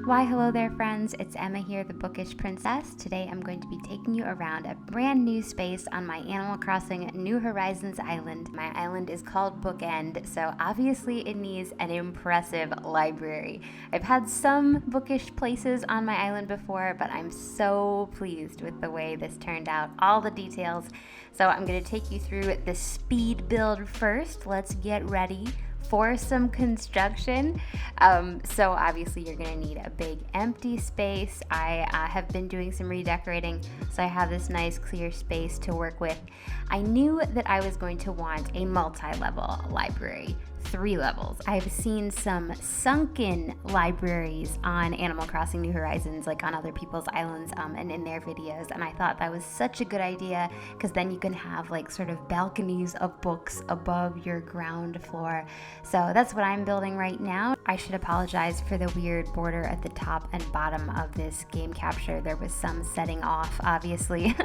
Why hello there friends, it's Emma here, the Bookish Princess. Today I'm going to be taking you around a brand new space on my Animal Crossing New Horizons island. My island is called Bookend, so obviously it needs an impressive library. I've had some bookish places on my island before, but I'm so pleased with the way this turned out, all the details. So I'm going to take you through the speed build first. Let's get ready for some construction. So obviously you're gonna need a big empty space. I have been doing some redecorating, so I have this nice clear space to work with. I knew that I was going to want a multi-level library. 3 levels. I've seen some sunken libraries on Animal Crossing New Horizons, like on other people's islands and in their videos, and I thought that was such a good idea because then you can have like sort of balconies of books above your ground floor. So that's what I'm building right now. I should apologize for the weird border at the top and bottom of this game capture. There was some setting off, obviously,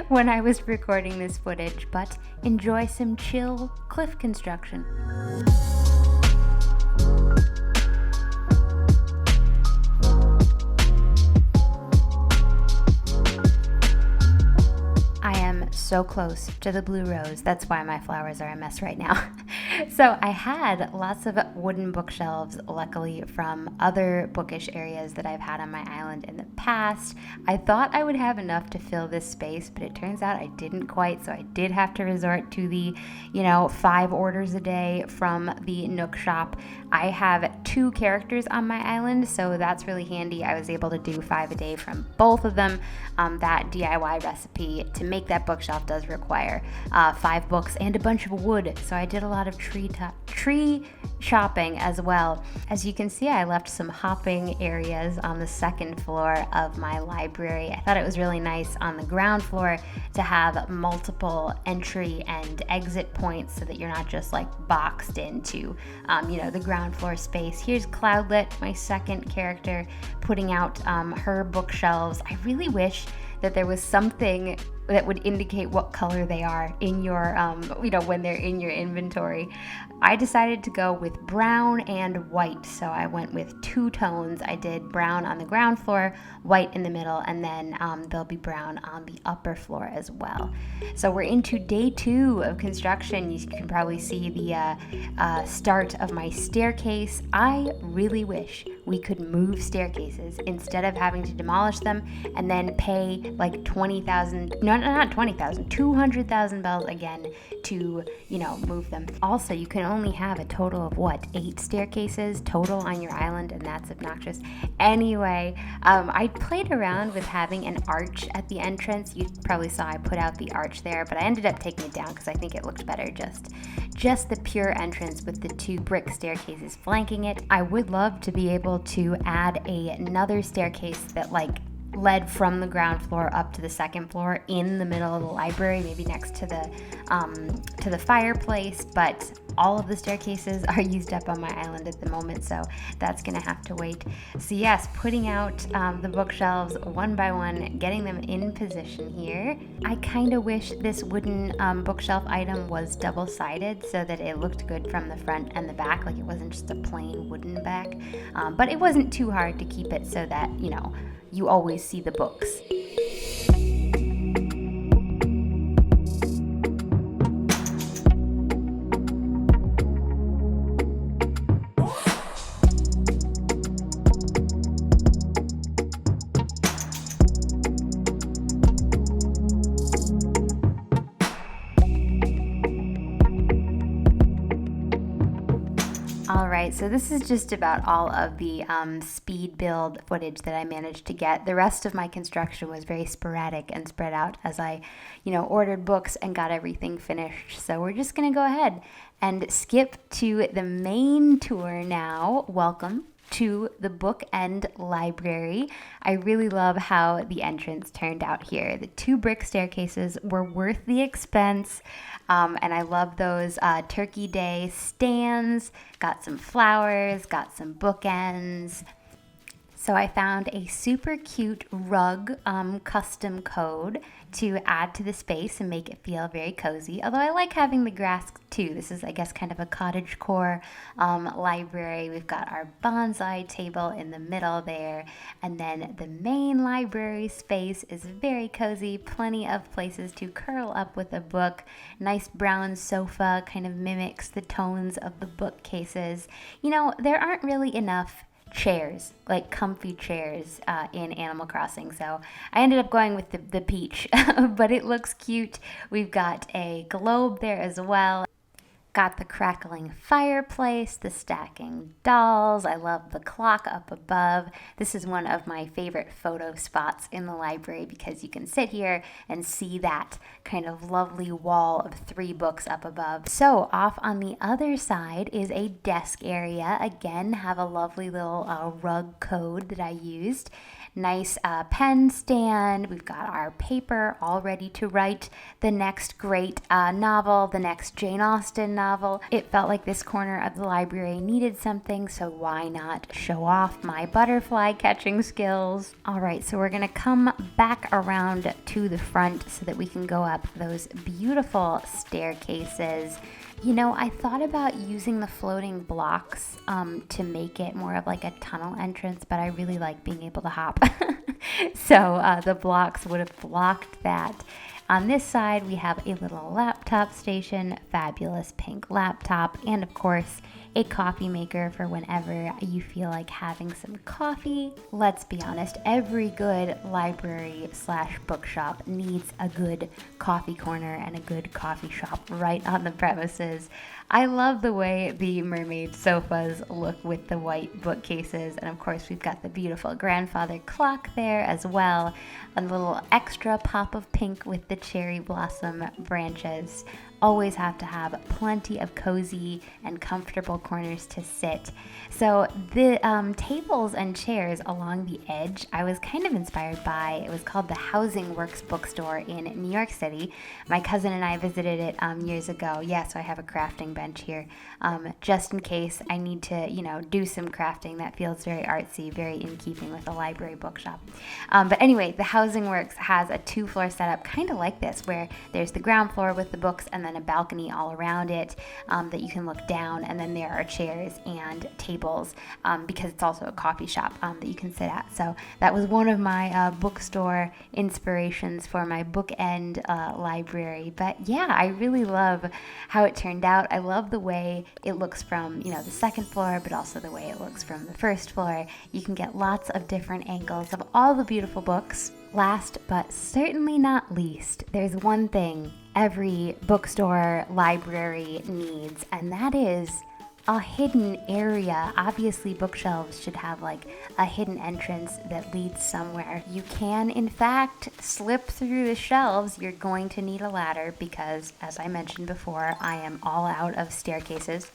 when I was recording this footage, but enjoy some chill cliff construction. I am so close to the blue rose. That's why my flowers are a mess right now. So I had lots of wooden bookshelves, luckily, from other bookish areas that I've had on my island in the past. I thought I would have enough to fill this space, but it turns out I didn't quite, so I did have to resort to the, 5 orders a day from the Nook shop. I have 2 characters on my island, so that's really handy. I was able to do 5 a day from both of them. That DIY recipe to make that bookshelf does require 5 books and a bunch of wood, so I did a lot of tree shopping as well. As you can see, I left some hopping areas on the second floor of my library. I thought it was really nice on the ground floor to have multiple entry and exit points so that you're not just like boxed into the ground floor space. Here's Cloudlet, my second character, putting out her bookshelves. I really wish that there was something that would indicate what color they are in your, when they're in your inventory. I decided to go with brown and white, so I went with 2 tones. I did brown on the ground floor, white in the middle, and then there'll be brown on the upper floor as well. So we're into day 2 of construction. You can probably see the start of my staircase. I really wish we could move staircases instead of having to demolish them and then pay like 200,000 bells again to, move them. Also, you can only have a total of 8 staircases total on your island, and that's obnoxious. Anyway, I played around with having an arch at the entrance. You probably saw I put out the arch there, but I ended up taking it down because I think it looked better just the pure entrance with the 2 brick staircases flanking it. I would love to be able to add another staircase that led from the ground floor up to the second floor in the middle of the library, maybe next to the fireplace, but all of the staircases are used up on my island at the moment, so that's gonna have to wait. So yes, putting out the bookshelves one by one, getting them in position here. I kind of wish this wooden bookshelf item was double-sided so that it looked good from the front and the back, like it wasn't just a plain wooden back, but it wasn't too hard to keep it so that, you always see the books. Alright, so this is just about all of the speed build footage that I managed to get. The rest of my construction was very sporadic and spread out as I, ordered books and got everything finished. So we're just going to go ahead and skip to the main tour now. Welcome to the Bookend Library. I really love how the entrance turned out here. The 2 brick staircases were worth the expense, and I love those Turkey Day stands. Got some flowers, got some bookends. So I found a super cute rug custom code to add to the space and make it feel very cozy. Although I like having the grass too. This is, I guess, kind of a cottagecore library. We've got our bonsai table in the middle there. And then the main library space is very cozy. Plenty of places to curl up with a book. Nice brown sofa kind of mimics the tones of the bookcases. You know, there aren't really enough chairs, like comfy chairs in Animal Crossing, so I ended up going with the peach, but it looks cute. We've got a globe there as well. Got the crackling fireplace, the stacking dolls. I love the clock up above. This is one of my favorite photo spots in the library because you can sit here and see that kind of lovely wall of 3 books up above. So off on the other side is a desk area. Again, have a lovely little rug code that I used. Nice pen stand. We've got our paper all ready to write the next great novel, the next Jane Austen novel. It felt like this corner of the library needed something, so why not show off my butterfly catching skills? All right, so we're gonna come back around to the front so that we can go up those beautiful staircases. You know, I thought about using the floating blocks to make it more of like a tunnel entrance, but I really like being able to hop. So the blocks would have blocked that. On this side, we have a little laptop station, fabulous pink laptop, and of course, a coffee maker for whenever you feel like having some coffee. Let's be honest, every good library slash bookshop needs a good coffee corner and a good coffee shop right on the premises. I love the way the mermaid sofas look with the white bookcases, and of course we've got the beautiful grandfather clock there as well. A little extra pop of pink with the cherry blossom branches. Always have to have plenty of cozy and comfortable corners to sit. So the tables and chairs along the edge, I was kind of inspired by, it was called the Housing Works bookstore in New York City. My cousin and I visited it years ago. Yeah, so I have a crafting bench here, just in case I need to, you know, do some crafting that feels very artsy, very in keeping with a library bookshop. But anyway, the Housing Works has a 2-floor setup, kind of like this, where there's the ground floor with the books and then a balcony all around it that you can look down, and then there are chairs and tables because it's also a coffee shop that you can sit at. So that was one of my bookstore inspirations for my bookend library. But yeah, I really love how it turned out. I love the way it looks from, you know, the second floor, but also the way it looks from the first floor. You can get lots of different angles of all the beautiful books. Last but certainly not least, there's one thing every bookstore library needs, and that is a hidden area. Obviously, bookshelves should have like a hidden entrance that leads somewhere. You can, in fact, slip through the shelves. You're going to need a ladder because, as I mentioned before, I am all out of staircases.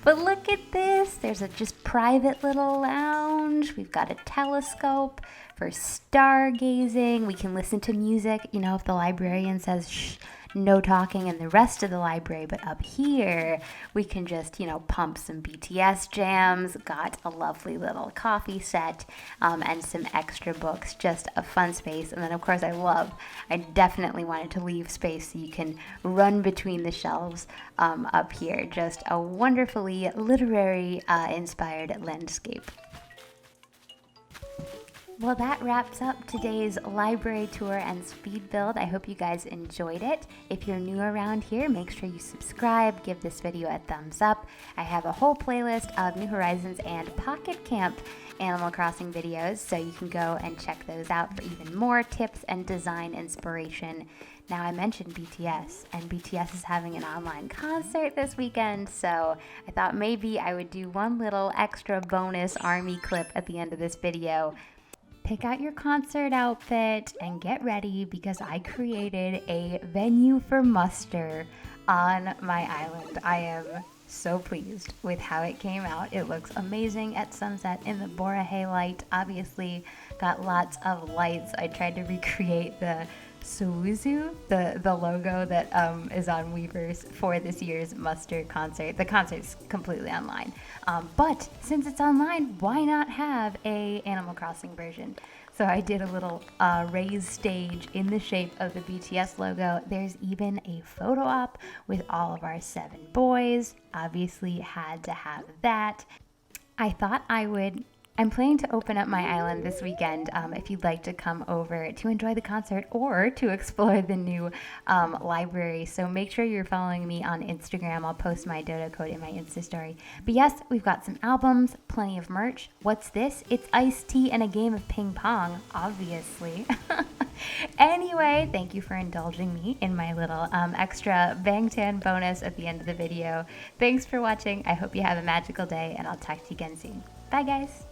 But look at this. There's a just private little lounge. We've got a telescope for stargazing. We can listen to music, you know, if the librarian says shh, no talking in the rest of the library, but up here we can just, you know, pump some BTS jams. Got a lovely little coffee set and some extra books. Just a fun space. And then of course I definitely wanted to leave space so you can run between the shelves up here. Just a wonderfully literary inspired landscape. Well, that wraps up today's library tour and speed build. I hope you guys enjoyed it. If you're new around here, make sure you subscribe, give this video a thumbs up. I have a whole playlist of New Horizons and Pocket Camp Animal Crossing videos, so you can go and check those out for even more tips and design inspiration. Now, I mentioned BTS, and BTS is having an online concert this weekend, so I thought maybe I would do one little extra bonus ARMY clip at the end of this video. Pick out your concert outfit and get ready because I created a venue for muster on my island. I am so pleased with how it came out. It looks amazing at sunset in the Borahae light. Obviously got lots of lights. I tried to recreate the Suzu, the logo that is on Weavers for this year's Muster concert. The concert's completely online, but since it's online, why not have a Animal Crossing version? So I did a little raised stage in the shape of the BTS logo. There's even a photo op with all of our 7 boys. Obviously had to have that. I thought I'm planning to open up my island this weekend if you'd like to come over to enjoy the concert or to explore the new library. So make sure you're following me on Instagram. I'll post my dodo code in my Insta story. But yes, we've got some albums, plenty of merch. What's this? It's iced tea and a game of ping pong, obviously. Anyway, thank you for indulging me in my little extra Bangtan bonus at the end of the video. Thanks for watching. I hope you have a magical day, and I'll talk to you again soon. Bye, guys.